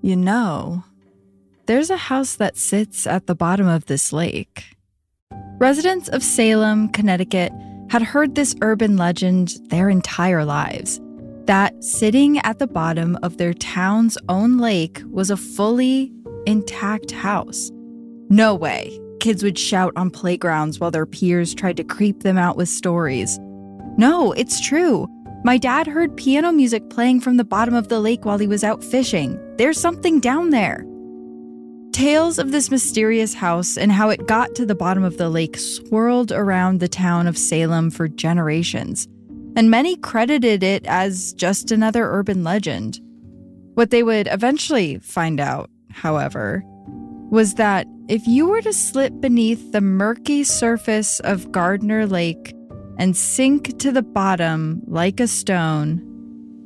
You know, there's a house that sits at the bottom of this lake. Residents of Salem, Connecticut, had heard this urban legend their entire lives, that sitting at the bottom of their town's own lake was a fully intact house. No way. Kids would shout on playgrounds while their peers tried to creep them out with stories. No, it's true. My dad heard piano music playing from the bottom of the lake while he was out fishing. There's something down there. Tales of this mysterious house and how it got to the bottom of the lake swirled around the town of Salem for generations, and many credited it as just another urban legend. What they would eventually find out, however, was that if you were to slip beneath the murky surface of Gardner Lake and sink to the bottom like a stone,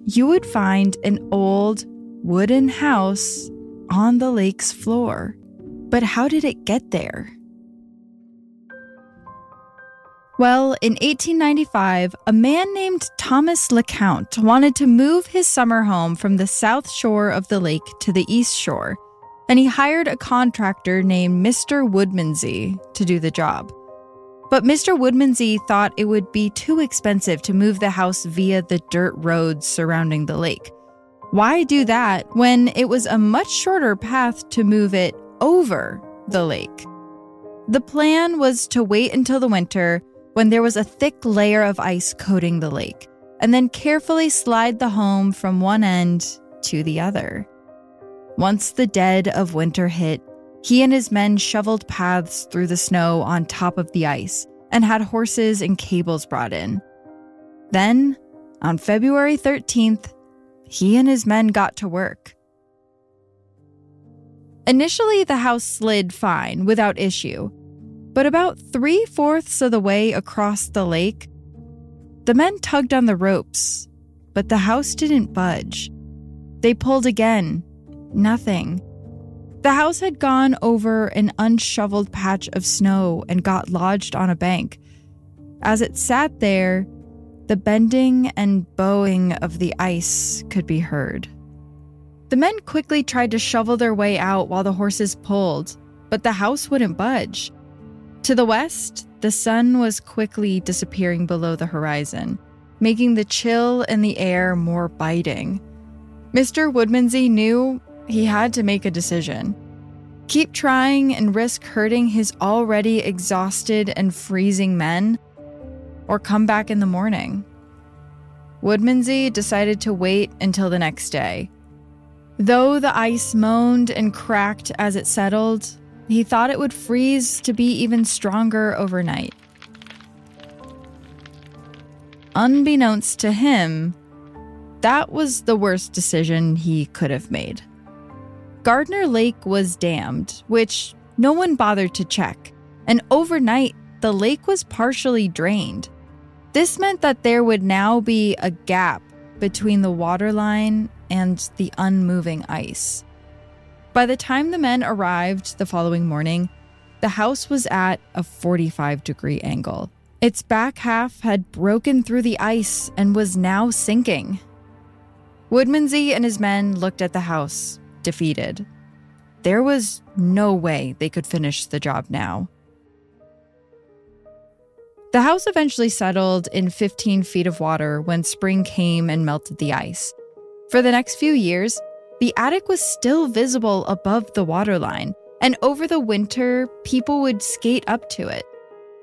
you would find an old wooden house on the lake's floor. But how did it get there? Well, in 1895, a man named Thomas LeCount wanted to move his summer home from the south shore of the lake to the east shore, and he hired a contractor named Mr. Woodmansey to do the job. But Mr. Woodmansey thought it would be too expensive to move the house via the dirt roads surrounding the lake. Why do that when it was a much shorter path to move it over the lake? The plan was to wait until the winter when there was a thick layer of ice coating the lake, and then carefully slide the home from one end to the other. Once the dead of winter hit, he and his men shoveled paths through the snow on top of the ice and had horses and cables brought in. Then, on February 13th, he and his men got to work. Initially, the house slid fine, without issue. But about 3/4 of the way across the lake, the men tugged on the ropes, but the house didn't budge. They pulled again. Nothing. The house had gone over an unshoveled patch of snow and got lodged on a bank. As it sat there, the bending and bowing of the ice could be heard. The men quickly tried to shovel their way out while the horses pulled, but the house wouldn't budge. To the west, the sun was quickly disappearing below the horizon, making the chill in the air more biting. Mr. Woodmansey knew he had to make a decision. Keep trying and risk hurting his already exhausted and freezing men, or come back in the morning. Woodmansey decided to wait until the next day. Though the ice moaned and cracked as it settled, he thought it would freeze to be even stronger overnight. Unbeknownst to him, that was the worst decision he could have made. Gardner Lake was dammed, which no one bothered to check, and overnight, the lake was partially drained. This meant that there would now be a gap between the waterline and the unmoving ice. By the time the men arrived the following morning, the house was at a 45-degree angle. Its back half had broken through the ice and was now sinking. Woodmansey and his men looked at the house, defeated. There was no way they could finish the job now. The house eventually settled in 15 feet of water when spring came and melted the ice. For the next few years, the attic was still visible above the waterline, and over the winter, people would skate up to it.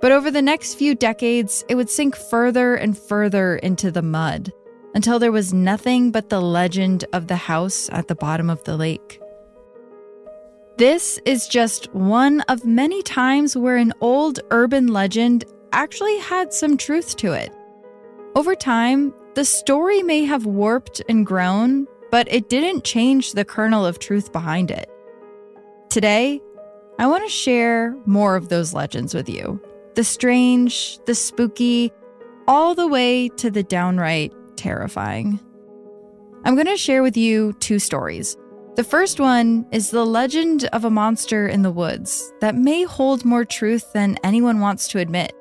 But over the next few decades, it would sink further and further into the mud, until there was nothing but the legend of the house at the bottom of the lake. This is just one of many times where an old urban legend actually had some truth to it. Over time, the story may have warped and grown, but it didn't change the kernel of truth behind it. Today, I want to share more of those legends with you. The strange, the spooky, all the way to the downright terrifying. I'm going to share with you 2 stories. The first one is the legend of a monster in the woods that may hold more truth than anyone wants to admit.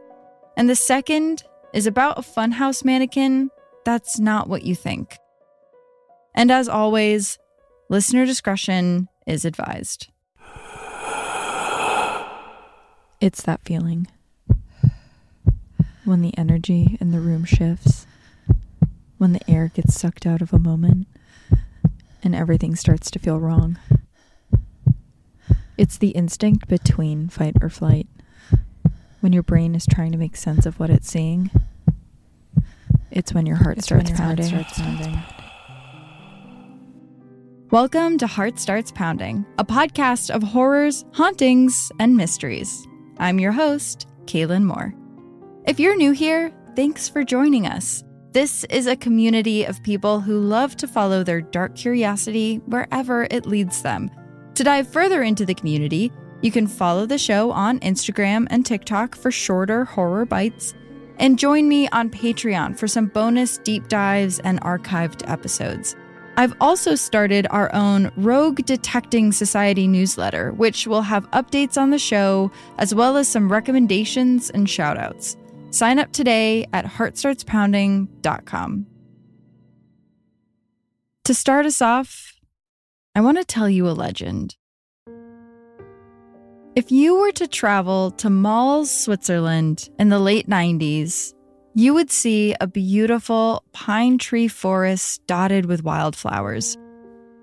And the second is about a funhouse mannequin that's not what you think. And as always, Listener discretion is advised. It's that feeling when the energy in the room shifts, when the air gets sucked out of a moment, and everything starts to feel wrong. It's the instinct between fight or flight, when your brain is trying to make sense of what it's seeing. It's when your heart starts pounding. Welcome to Heart Starts Pounding, a podcast of horrors, hauntings, and mysteries. I'm your host, Kaylin Moore. If you're new here, thanks for joining us. This is a community of people who love to follow their dark curiosity wherever it leads them. To dive further into the community, you can follow the show on Instagram and TikTok for shorter horror bites, and join me on Patreon for some bonus deep dives and archived episodes. I've also started our own Rogue Detecting Society newsletter, which will have updates on the show, as well as some recommendations and shoutouts. Sign up today at heartstartspounding.com. To start us off, I want to tell you a legend. If you were to travel to Malz, Switzerland in the late 90s, you would see a beautiful pine tree forest dotted with wildflowers.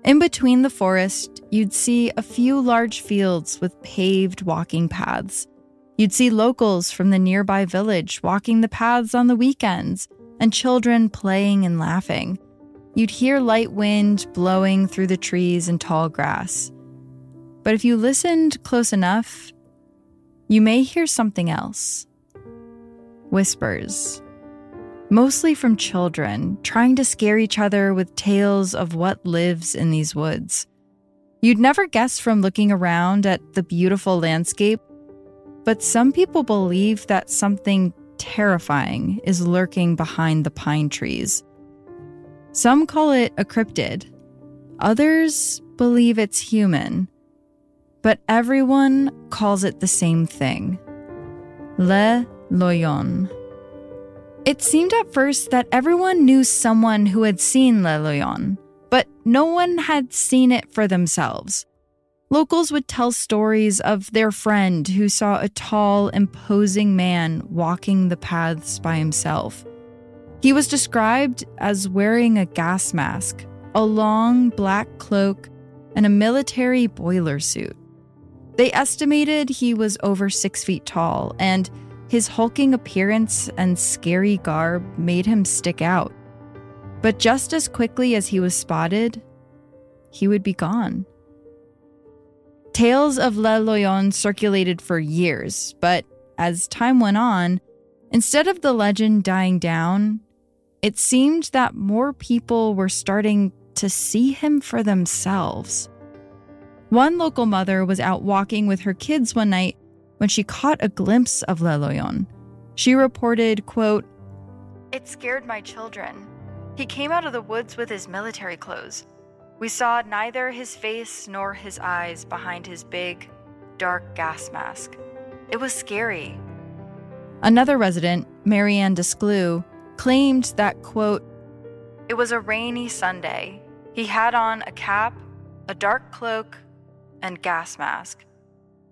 In between the forest, you'd see a few large fields with paved walking paths. You'd see locals from the nearby village walking the paths on the weekends, and children playing and laughing. You'd hear light wind blowing through the trees and tall grass. But if you listened close enough, you may hear something else. Whispers. Mostly from children, trying to scare each other with tales of what lives in these woods. You'd never guess from looking around at the beautiful landscape, but some people believe that something terrifying is lurking behind the pine trees. Some call it a cryptid. Others believe it's human. But everyone calls it the same thing. Le Loyon. It seemed at first that everyone knew someone who had seen Le Loyon, but no one had seen it for themselves. Locals would tell stories of their friend who saw a tall, imposing man walking the paths by himself. He was described as wearing a gas mask, a long black cloak, and a military boiler suit. They estimated he was over 6 feet tall, and his hulking appearance and scary garb made him stick out. But just as quickly as he was spotted, he would be gone. Tales of Le Loyon circulated for years, but as time went on, instead of the legend dying down, it seemed that more people were starting to see him for themselves. One local mother was out walking with her kids one night when she caught a glimpse of Le Loyon. She reported, quote, "It scared my children. He came out of the woods with his military clothes. We saw neither his face nor his eyes behind his big, dark gas mask. It was scary." Another resident, Marianne Descleux, claimed that, quote, "It was a rainy Sunday. He had on a cap, a dark cloak, and gas mask.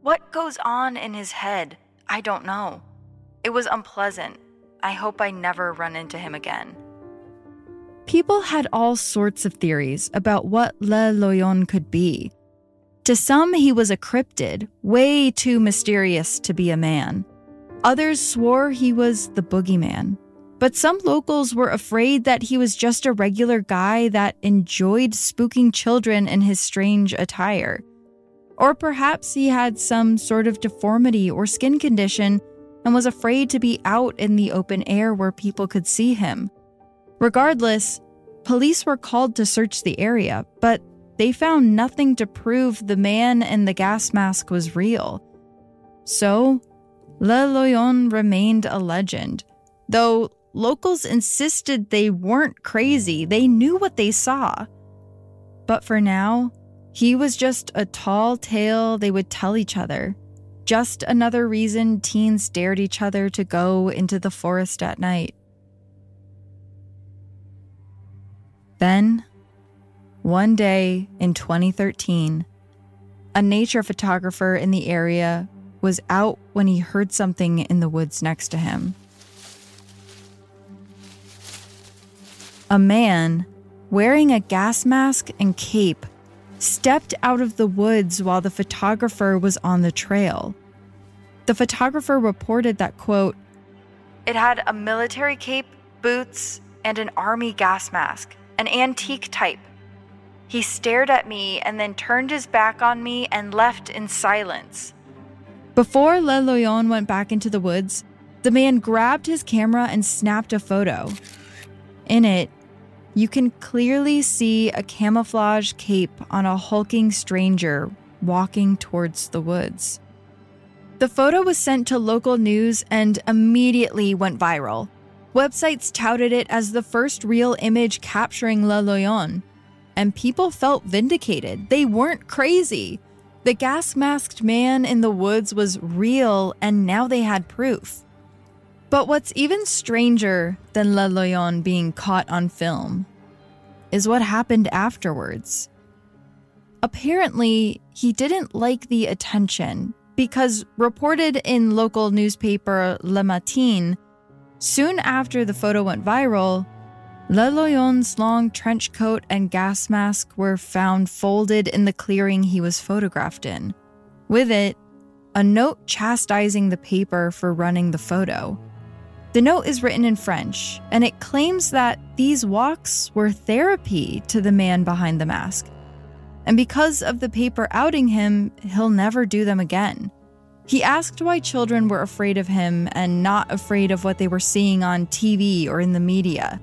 What goes on in his head? I don't know. It was unpleasant. I hope I never run into him again." People had all sorts of theories about what Le Loyon could be. To some, he was a cryptid, way too mysterious to be a man. Others swore he was the boogeyman. But some locals were afraid that he was just a regular guy that enjoyed spooking children in his strange attire. Or perhaps he had some sort of deformity or skin condition and was afraid to be out in the open air where people could see him. Regardless, police were called to search the area, but they found nothing to prove the man in the gas mask was real. So, Le Loyon remained a legend, though locals insisted they weren't crazy, they knew what they saw. But for now, he was just a tall tale they would tell each other. Just another reason teens dared each other to go into the forest at night. Then, One day in 2013, a nature photographer in the area was out when he heard something in the woods next to him. A man wearing a gas mask and cape stepped out of the woods while the photographer was on the trail. The photographer reported that, quote, "It had a military cape, boots, and an army gas mask, an antique type. He stared at me and then turned his back on me and left in silence." Before Le Loyon went back into the woods, the man grabbed his camera and snapped a photo. In it, you can clearly see a camouflage cape on a hulking stranger walking towards the woods. The photo was sent to local news and immediately went viral. Websites touted it as the first real image capturing Le Loyon, and people felt vindicated. They weren't crazy. The gas-masked man in the woods was real, and now they had proof. But what's even stranger than Le Loyon being caught on film is what happened afterwards. Apparently, he didn't like the attention because, reported in local newspaper Le Matin, soon after the photo went viral, Le Loyon's long trench coat and gas mask were found folded in the clearing he was photographed in. With it, a note chastising the paper for running the photo. The note is written in French, and it claims that these walks were therapy to the man behind the mask. And because of the paper outing him, he'll never do them again. He asked why children were afraid of him and not afraid of what they were seeing on TV or in the media.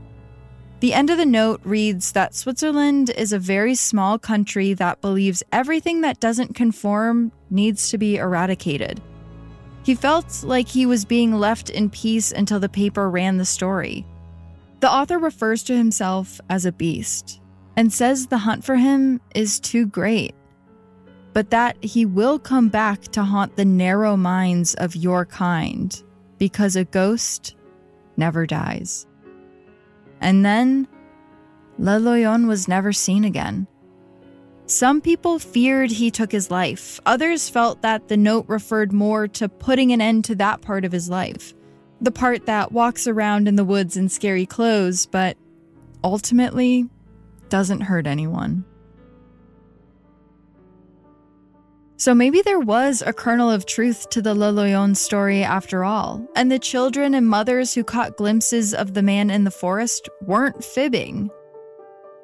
The end of the note reads that Switzerland is a very small country that believes everything that doesn't conform needs to be eradicated. He felt like he was being left in peace until the paper ran the story. The author refers to himself as a beast and says the hunt for him is too great, but that he will come back to haunt the narrow minds of your kind because a ghost never dies. And then, Le Loyon was never seen again. Some people feared he took his life. Others felt that the note referred more to putting an end to that part of his life, the part that walks around in the woods in scary clothes, but ultimately doesn't hurt anyone. So maybe there was a kernel of truth to the Le Loyon story after all, and the children and mothers who caught glimpses of the man in the forest weren't fibbing.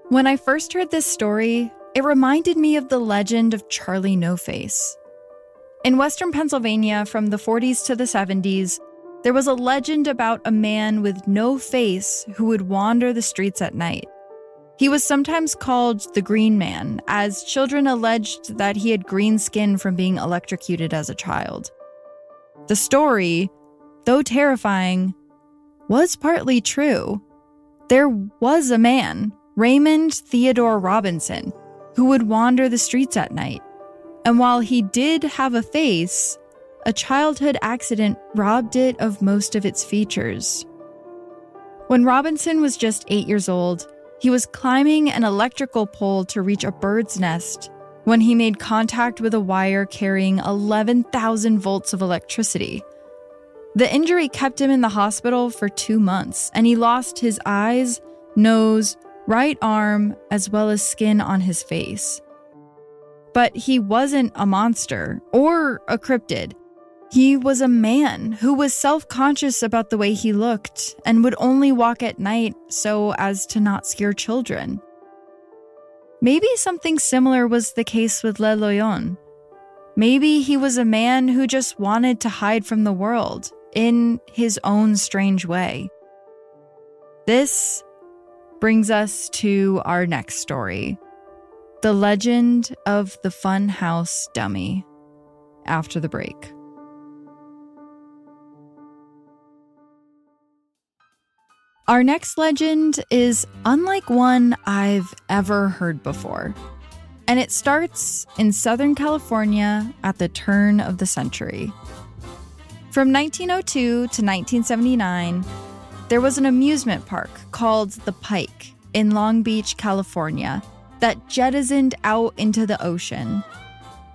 When I first heard this story, it reminded me of the legend of Charlie No Face. In western Pennsylvania from the 40s to the 70s, there was a legend about a man with no face who would wander the streets at night. He was sometimes called the Green Man, as children alleged that he had green skin from being electrocuted as a child. The story, though terrifying, was partly true. There was a man, Raymond Theodore Robinson, who would wander the streets at night. And while he did have a face, a childhood accident robbed it of most of its features. When Robinson was just 8 years old, he was climbing an electrical pole to reach a bird's nest when he made contact with a wire carrying 11,000 volts of electricity. The injury kept him in the hospital for 2 months, and he lost his eyes, nose, right arm, as well as skin on his face. But he wasn't a monster or a cryptid. He was a man who was self-conscious about the way he looked and would only walk at night so as to not scare children. Maybe something similar was the case with Le Loyon. Maybe he was a man who just wanted to hide from the world in his own strange way. This brings us to our next story, the legend of the Funhouse Dummy, after the break. Our next legend is unlike one I've ever heard before, and it starts in Southern California at the turn of the century. From 1902 to 1979, there was an amusement park called The Pike in Long Beach, California, that jettisoned out into the ocean.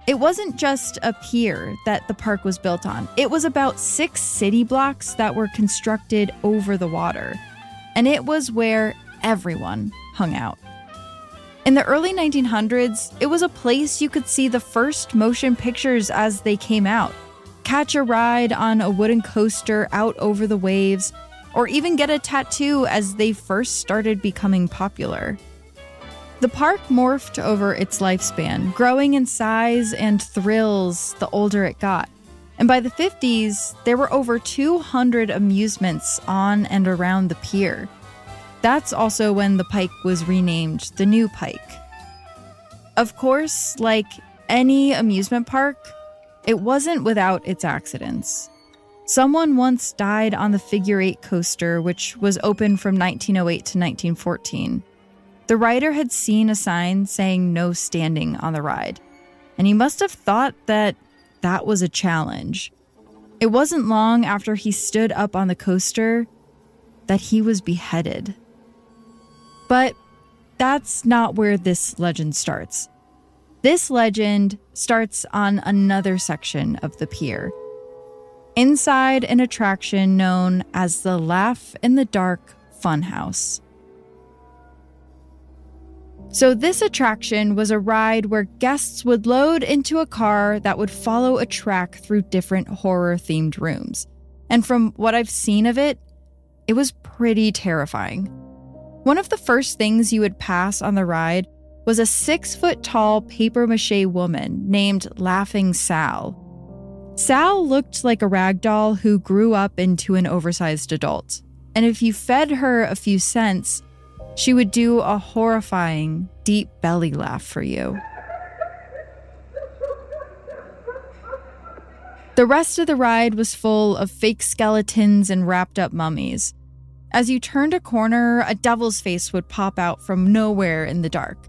It wasn't just a pier that the park was built on. It was about 6 city blocks that were constructed over the water. And it was where everyone hung out. In the early 1900s, it was a place you could see the first motion pictures as they came out, catch a ride on a wooden coaster out over the waves, or even get a tattoo as they first started becoming popular. The park morphed over its lifespan, growing in size and thrills the older it got. And by the 50s, there were over 200 amusements on and around the pier. That's also when the Pike was renamed the New Pike. Of course, like any amusement park, it wasn't without its accidents. Someone once died on the Figure 8 coaster, which was open from 1908 to 1914. The rider had seen a sign saying no standing on the ride, and he must have thought that that was a challenge. It wasn't long after he stood up on the coaster that he was beheaded. But that's not where this legend starts. This legend starts on another section of the pier, inside an attraction known as the Laugh in the Dark Funhouse. So this attraction was a ride where guests would load into a car that would follow a track through different horror-themed rooms. And from what I've seen of it, it was pretty terrifying. One of the first things you would pass on the ride was a 6-foot-tall papier-mâché woman named Laughing Sal. Sal looked like a rag doll who grew up into an oversized adult. And if you fed her a few cents, she would do a horrifying, deep belly laugh for you. The rest of the ride was full of fake skeletons and wrapped-up mummies. As you turned a corner, a devil's face would pop out from nowhere in the dark.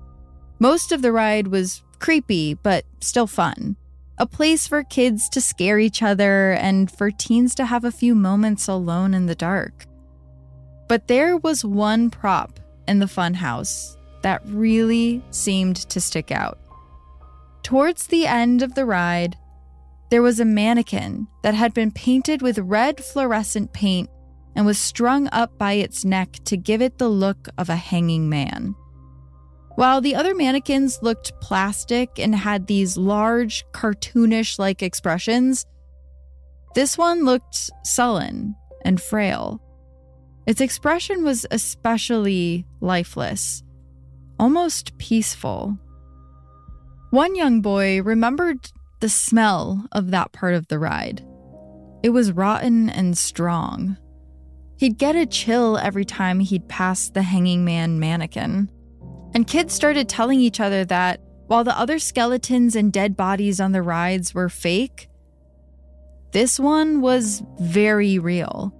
Most of the ride was creepy, but still fun. A place for kids to scare each other and for teens to have a few moments alone in the dark. But there was one prop in the funhouse that really seemed to stick out. Towards the end of the ride, there was a mannequin that had been painted with red fluorescent paint and was strung up by its neck to give it the look of a hanging man. While the other mannequins looked plastic and had these large, cartoonish-like expressions, this one looked sullen and frail. Its expression was especially lifeless, almost peaceful. One young boy remembered the smell of that part of the ride. It was rotten and strong. He'd get a chill every time he'd pass the hanging man mannequin. And kids started telling each other that while the other skeletons and dead bodies on the rides were fake, this one was very real.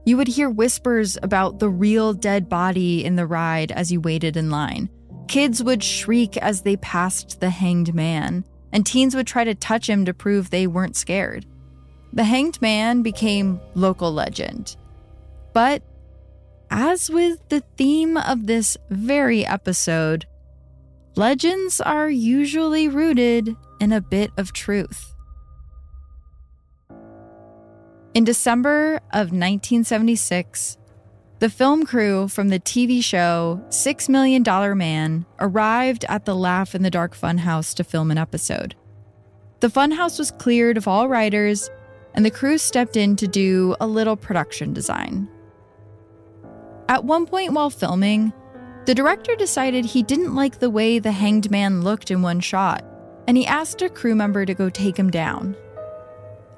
You would hear whispers about the real dead body in the ride as you waited in line. Kids would shriek as they passed the hanged man, and teens would try to touch him to prove they weren't scared. The hanged man became local legend. But as with the theme of this very episode, legends are usually rooted in a bit of truth. In December of 1976, the film crew from the TV show $6 Million Man arrived at the Laugh in the Dark Funhouse to film an episode. The funhouse was cleared of all riders, and the crew stepped in to do a little production design. At one point while filming, the director decided he didn't like the way the hanged man looked in one shot, and he asked a crew member to go take him down.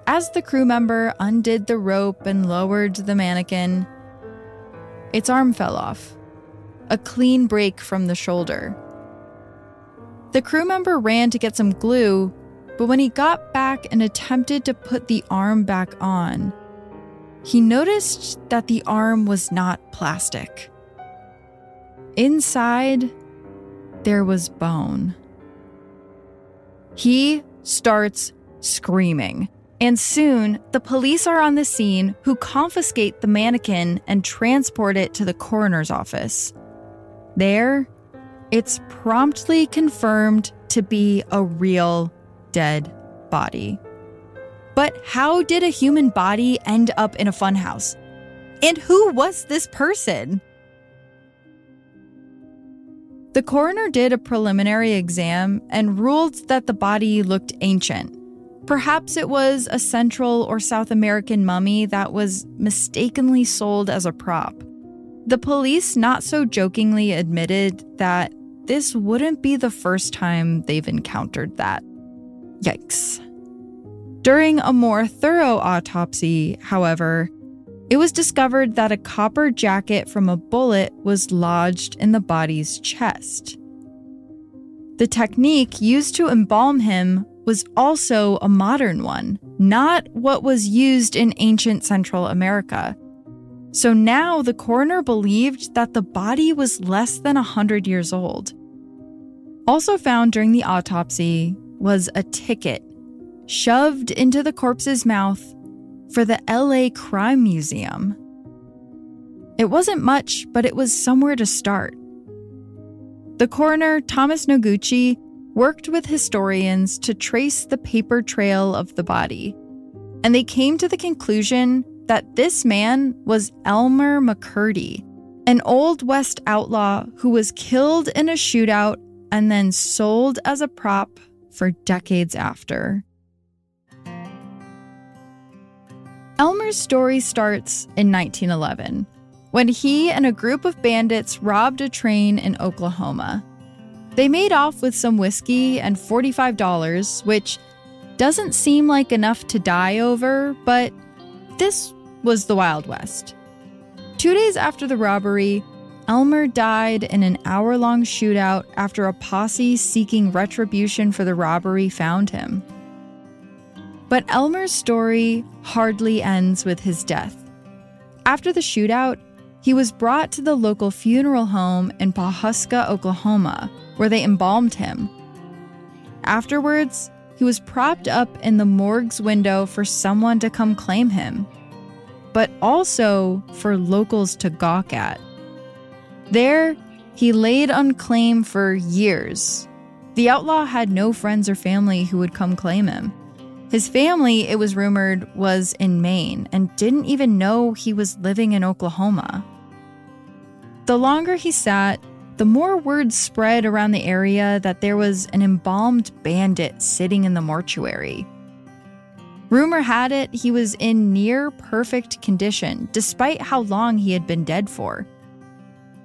As the crew member undid the rope and lowered the mannequin, its arm fell off, a clean break from the shoulder. The crew member ran to get some glue, but when he got back and attempted to put the arm back on, he noticed that the arm was not plastic. Inside, there was bone. He starts screaming. And soon, the police are on the scene who confiscate the mannequin and transport it to the coroner's office. There, it's promptly confirmed to be a real dead body. But how did a human body end up in a funhouse? And who was this person? The coroner did a preliminary exam and ruled that the body looked ancient. Perhaps it was a Central or South American mummy that was mistakenly sold as a prop. The police not so jokingly admitted that this wouldn't be the first time they've encountered that. Yikes. During a more thorough autopsy, however, it was discovered that a copper jacket from a bullet was lodged in the body's chest. The technique used to embalm him was also a modern one, not what was used in ancient Central America. So now the coroner believed that the body was less than 100 years old. Also found during the autopsy was a ticket shoved into the corpse's mouth for the LA Crime Museum. It wasn't much, but it was somewhere to start. The coroner, Thomas Noguchi, worked with historians to trace the paper trail of the body, and they came to the conclusion that this man was Elmer McCurdy, an Old West outlaw who was killed in a shootout and then sold as a prop for decades after. Elmer's story starts in 1911, when he and a group of bandits robbed a train in Oklahoma. They made off with some whiskey and $45, which doesn't seem like enough to die over, but this was the Wild West. 2 days after the robbery, Elmer died in an hour-long shootout after a posse seeking retribution for the robbery found him. But Elmer's story hardly ends with his death. After the shootout, he was brought to the local funeral home in Pawhuska, Oklahoma, where they embalmed him. Afterwards, he was propped up in the morgue's window for someone to come claim him, but also for locals to gawk at. There, he laid unclaimed for years. The outlaw had no friends or family who would come claim him. His family, it was rumored, was in Maine and didn't even know he was living in Oklahoma. The longer he sat, the more word spread around the area that there was an embalmed bandit sitting in the mortuary. Rumor had it he was in near perfect condition, despite how long he had been dead for.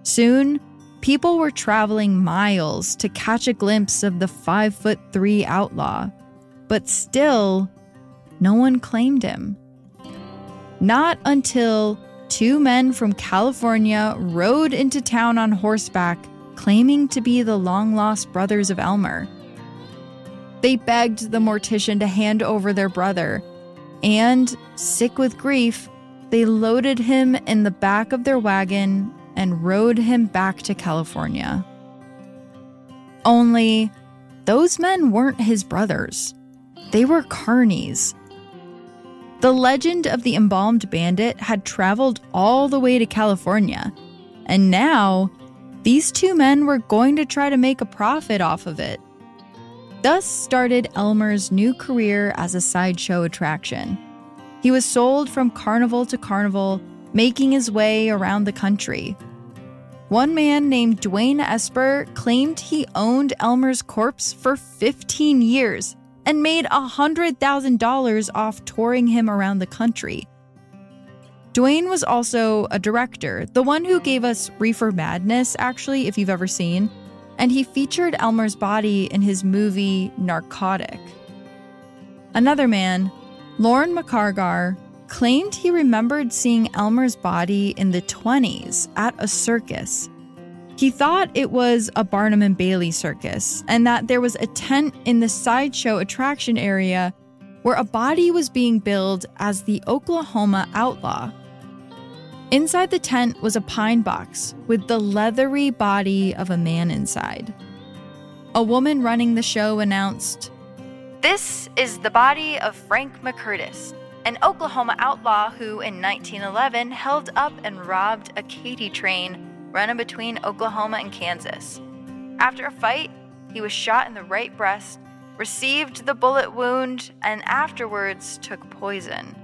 Soon, people were traveling miles to catch a glimpse of the 5'3" outlaw. But still, no one claimed him. Not until 2 men from California rode into town on horseback, claiming to be the long-lost brothers of Elmer. They begged the mortician to hand over their brother, and, sick with grief, they loaded him in the back of their wagon and rode him back to California. Only, those men weren't his brothers. They were carnies. The legend of the embalmed bandit had traveled all the way to California, and now these 2 men were going to try to make a profit off of it. Thus started Elmer's new career as a sideshow attraction. He was sold from carnival to carnival, making his way around the country. One man named Dwayne Esper claimed he owned Elmer's corpse for 15 years and made $100,000 off touring him around the country. Dwayne was also a director, the one who gave us Reefer Madness, actually, if you've ever seen, and he featured Elmer's body in his movie Narcotic. Another man, Lorne McCargar, claimed he remembered seeing Elmer's body in the 1920s at a circus. He thought it was a Barnum and Bailey circus, and that there was a tent in the sideshow attraction area where a body was being billed as the Oklahoma outlaw. Inside the tent was a pine box with the leathery body of a man inside. A woman running the show announced, "This is the body of Frank McCurdy, an Oklahoma outlaw who in 1911 held up and robbed a Katy train running between Oklahoma and Kansas. After a fight, he was shot in the right breast, received the bullet wound, and afterwards took poison.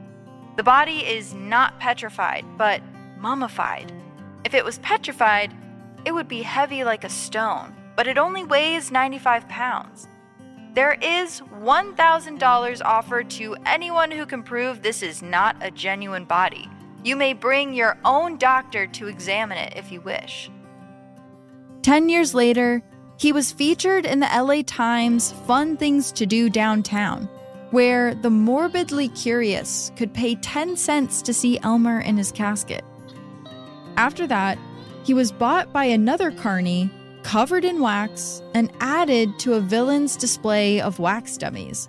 The body is not petrified, but mummified. If it was petrified, it would be heavy like a stone, but it only weighs 95 pounds. There is $1,000 offered to anyone who can prove this is not a genuine body. You may bring your own doctor to examine it if you wish. 10 years later, he was featured in the LA Times Fun Things to Do downtown, where the morbidly curious could pay 10 cents to see Elmer in his casket. After that, he was bought by another carny, covered in wax, and added to a villain's display of wax dummies.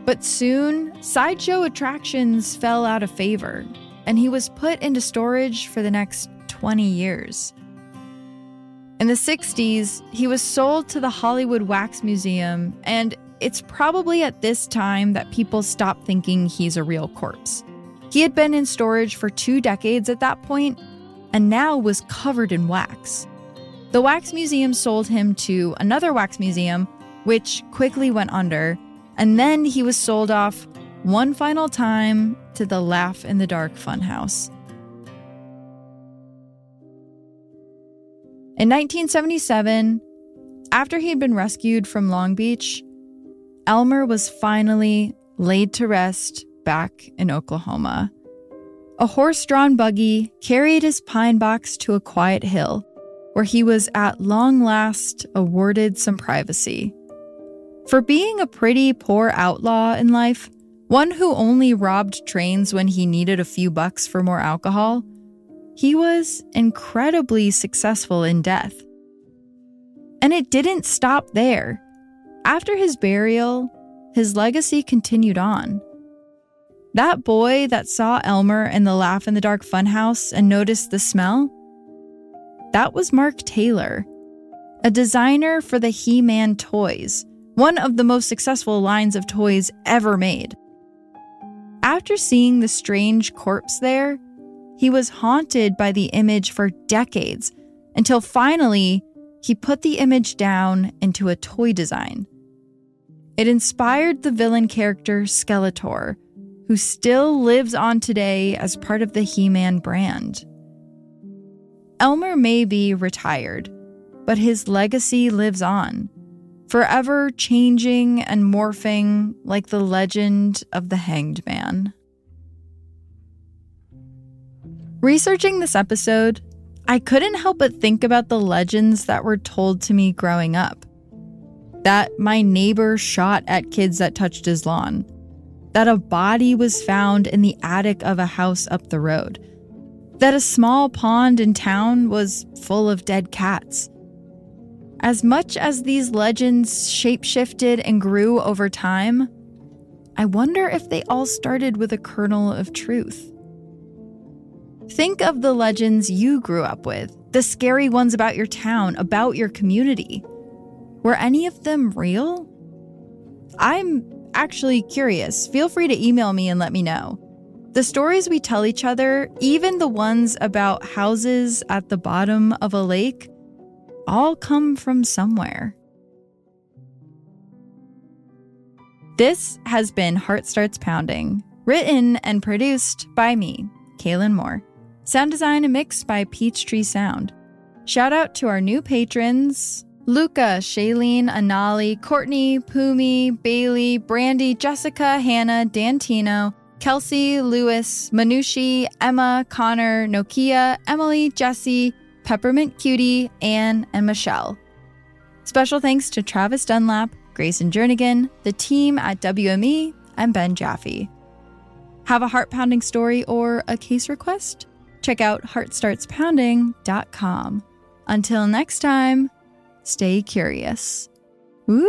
But soon, sideshow attractions fell out of favor, and he was put into storage for the next 20 years. In the 60s, he was sold to the Hollywood Wax Museum, and it's probably at this time that people stopped thinking he's a real corpse. He had been in storage for 2 decades at that point, and now was covered in wax. The Wax Museum sold him to another wax museum, which quickly went under, and then he was sold off one final time to the Laugh in the Dark Funhouse. In 1977, after he had been rescued from Long Beach, Elmer was finally laid to rest back in Oklahoma. A horse-drawn buggy carried his pine box to a quiet hill, where he was at long last awarded some privacy. For being a pretty poor outlaw in life, one who only robbed trains when he needed a few bucks for more alcohol, he was incredibly successful in death. And it didn't stop there. After his burial, his legacy continued on. That boy that saw Elmer in the Laugh in the Dark Funhouse and noticed the smell, that was Mark Taylor, a designer for the He-Man toys, one of the most successful lines of toys ever made. After seeing the strange corpse there, he was haunted by the image for decades, until finally, he put the image down into a toy design. It inspired the villain character Skeletor, who still lives on today as part of the He-Man brand. Elmer may be retired, but his legacy lives on, forever changing and morphing like the legend of the Hanged Man. Researching this episode, I couldn't help but think about the legends that were told to me growing up. That my neighbor shot at kids that touched his lawn. That a body was found in the attic of a house up the road. That a small pond in town was full of dead cats. As much as these legends shape-shifted and grew over time, I wonder if they all started with a kernel of truth. Think of the legends you grew up with, the scary ones about your town, about your community. Were any of them real? I'm actually curious. Feel free to email me and let me know. The stories we tell each other, even the ones about houses at the bottom of a lake, all come from somewhere. This has been Heart Starts Pounding, written and produced by me, Kaylin Moore. Sound design and mix by Peachtree Sound. Shout out to our new patrons, Luca, Shailene, Anali, Courtney, Pumi, Bailey, Brandy, Jessica, Hannah, Dantino, Kelsey, Lewis, Manushi, Emma, Connor, Nokia, Emily, Jesse, Peppermint Cutie, Anne, and Michelle. Special thanks to Travis Dunlap, Grayson Jernigan, the team at WME, and Ben Jaffe. Have a heart-pounding story or a case request? Check out heartstartspounding.com. Until next time, stay curious. Woo!